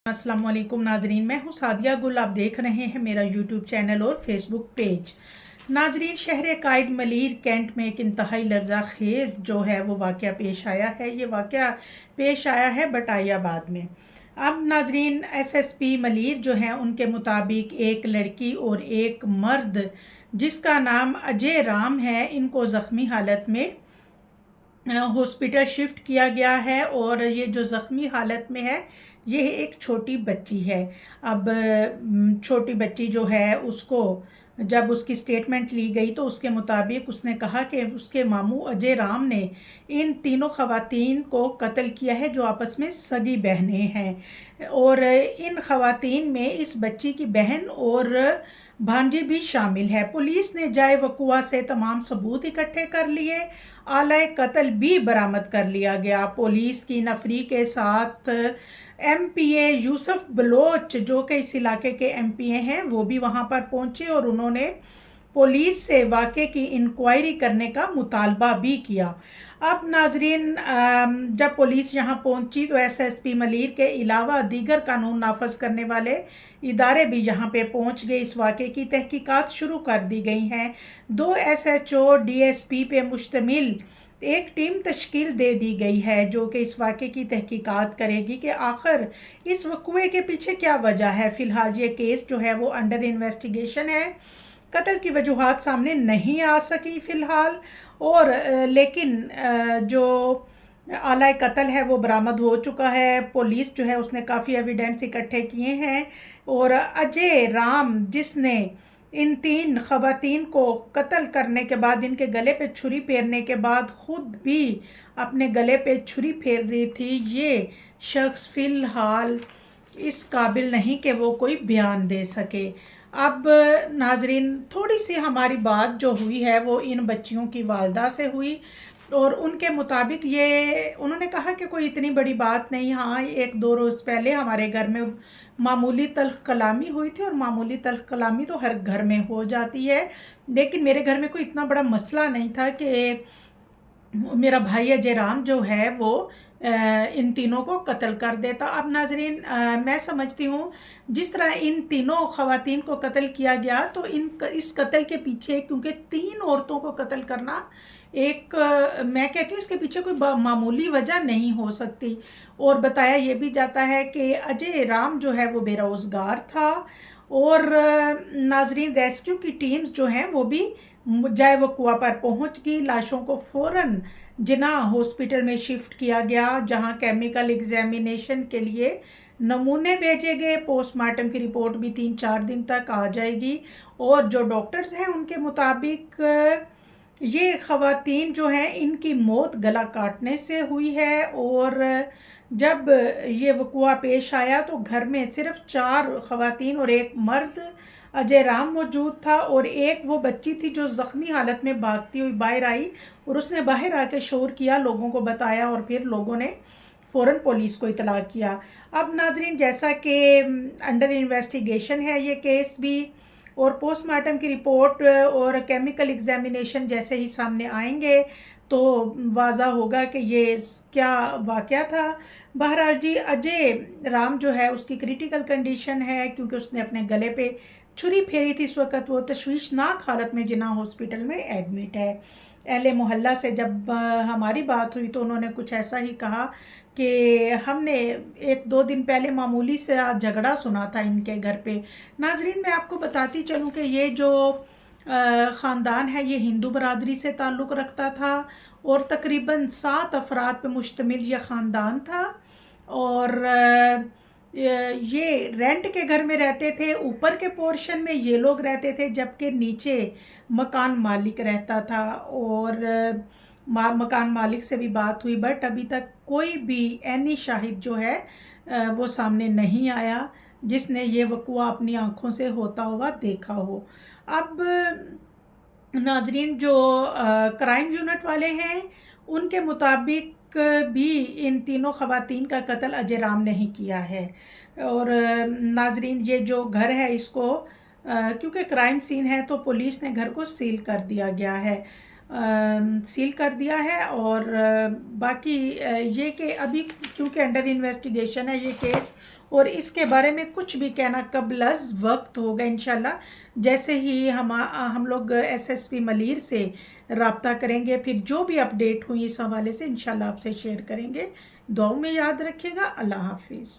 अस्सलाम वालेकुम नाजरीन, मैं हूँ सादिया गुल। आप देख रहे हैं मेरा यूट्यूब चैनल और फेसबुक पेज। नाजरीन, शहर कायद मलीर कैंट में एक इंतहाई लर्ज़ाखेज़ जो है वो वाक़या पेश आया है। ये वाक़या पेश आया है बटायाबाद में। अब नाजरीन, एसएसपी मलीर जो हैं उनके मुताबिक एक लड़की और एक मर्द जिसका नाम अजय राम है, इनको ज़ख्मी हालत में हॉस्पिटल शिफ्ट किया गया है। और ये जो ज़ख्मी हालत में है ये एक छोटी बच्ची है। अब छोटी बच्ची जो है उसको जब उसकी स्टेटमेंट ली गई तो उसके मुताबिक उसने कहा कि उसके मामू अजय राम ने इन तीनों ख़वातीन को कत्ल किया है जो आपस में सगी बहनें हैं। और इन ख़वातीन में इस बच्ची की बहन और भांजी भी शामिल है। पुलिस ने जाए वकुआ से तमाम सबूत इकट्ठे कर लिए। आलाए कत्ल भी बरामद कर लिया गया। पुलिस की नफरी के साथ एमपीए यूसुफ बलोच जो कि इस इलाके के एमपीए हैं वो भी वहां पर पहुंचे और उन्होंने पुलिस से वाक़े की इंक्वायरी करने का मुतालबा भी किया। अब नाजरीन, जब पुलिस यहाँ पहुंची तो एसएसपी मलीर के अलावा दीगर कानून नाफज करने वाले इदारे भी यहाँ पे पहुंच गए। इस वाक़े की तहकीकात शुरू कर दी गई हैं। 2 एसएचओ डीएसपी पे मुश्तमिल एक टीम तश्कील दे दी गई है जो कि इस वाक़े की तहकीकात करेगी कि आखिर इस वक़ुए के पीछे क्या वजह है। फ़िलहाल ये केस जो है वो अंडर इन्वेस्टिगेशन है। कत्ल की वजूहात सामने नहीं आ सकी फ़िलहाल, और लेकिन जो आला कत्ल है वो बरामद हो चुका है। पुलिस जो है उसने काफ़ी एविडेंस इकट्ठे किए हैं। और अजय राम जिसने इन 3 ख़वातीन को कत्ल करने के बाद इनके गले पे छुरी फेरने के बाद ख़ुद भी अपने गले पे छुरी फेर रही थी, ये शख्स फ़िलहाल इस काबिल नहीं कि वो कोई बयान दे सके। अब नाजरीन, थोड़ी सी हमारी बात जो हुई है वो इन बच्चियों की वालदा से हुई और उनके मुताबिक ये उन्होंने कहा कि कोई इतनी बड़ी बात नहीं। हाँ, 1-2 रोज़ पहले हमारे घर में मामूली तल्ख़ कलामी हुई थी और मामूली तल्ख़ कलामी तो हर घर में हो जाती है, लेकिन मेरे घर में कोई इतना बड़ा मसला नहीं था कि मेरा भाई अजय राम जो है वो इन तीनों को कत्ल कर देता। अब नाजरीन, मैं समझती हूँ जिस तरह इन तीनों ख़वातीन को कत्ल किया गया तो इस कत्ल के पीछे, क्योंकि 3 औरतों को कत्ल करना एक मैं कहती हूँ इसके पीछे कोई मामूली वजह नहीं हो सकती। और बताया ये भी जाता है कि अजय राम जो है वो बेरोज़गार था। और नाजरीन, रेस्क्यू की टीम्स जो हैं वो भी जाए वो कुआ पर पहुंच गई। लाशों को फ़ौरन जिन्ना हॉस्पिटल में शिफ्ट किया गया जहां केमिकल एग्जामिनेशन के लिए नमूने भेजे गए। पोस्टमार्टम की रिपोर्ट भी 3-4 दिन तक आ जाएगी। और जो डॉक्टर्स हैं उनके मुताबिक ये ख़वातीन जो हैं इनकी मौत गला काटने से हुई है। और जब ये वक़ुआ पेश आया तो घर में सिर्फ 4 ख़वातीन और एक मर्द अजय राम मौजूद था। और एक वो बच्ची थी जो ज़ख्मी हालत में भागती हुई बाहर आई और उसने बाहर आके शोर किया, लोगों को बताया और फिर लोगों ने फ़ौरन पुलिस को इतला किया। अब नाजरीन, जैसा कि अंडर इन्वेस्टिगेशन है ये केस भी, और पोस्टमार्टम की रिपोर्ट और केमिकल एग्जामिनेशन जैसे ही सामने आएंगे तो वाज़ा होगा कि ये क्या वाक़या था। बहरहाल जी, अजय राम जो है उसकी क्रिटिकल कंडीशन है क्योंकि उसने अपने गले पे छुरी फेरी थी। इस वक्त वो तशवीशनाक हालत में जिन्ना हॉस्पिटल में एडमिट है। अहले मोहल्ला से जब हमारी बात हुई तो उन्होंने कुछ ऐसा ही कहा कि हमने 1-2 दिन पहले मामूली से झगड़ा सुना था इनके घर पे। नाजरीन, मैं आपको बताती चलूँ कि ये जो ख़ानदान है ये हिंदू बरादरी से ताल्लुक़ रखता था और तकरीबन 7 अफराद पे मुश्तमिल ये ख़ानदान था। और ये रेंट के घर में रहते थे। ऊपर के पोर्शन में ये लोग रहते थे जबकि नीचे मकान मालिक रहता था। और मकान मालिक से भी बात हुई बट अभी तक कोई भी ऐनी शाहिद जो है वो सामने नहीं आया जिसने ये वक़ुआ अपनी आँखों से होता हुआ देखा हो। अब नाजरीन, जो क्राइम यूनिट वाले हैं उनके मुताबिक भी इन तीनों ख़वातीन का कत्ल अजय राम ने ही किया है। और नाजरीन, ये जो घर है इसको क्योंकि क्राइम सीन है तो पुलिस ने घर को सील कर दिया गया है। सील कर दिया है। और बाकी ये कि अभी क्योंकि अंडर इन्वेस्टिगेशन है ये केस اور اس کے بارے میں کچھ بھی کہنا قبل از وقت ہوگا انشاءاللہ. جیسے ہی ہم لوگ ایس ایس پی ملیر سے رابطہ کریں گے، پھر جو بھی اپڈیٹ ہوئی اس حوالے سے انشاءاللہ آپ سے شیئر کریں گے. دعاؤں میں یاد رکھیے گا. اللہ حافظ.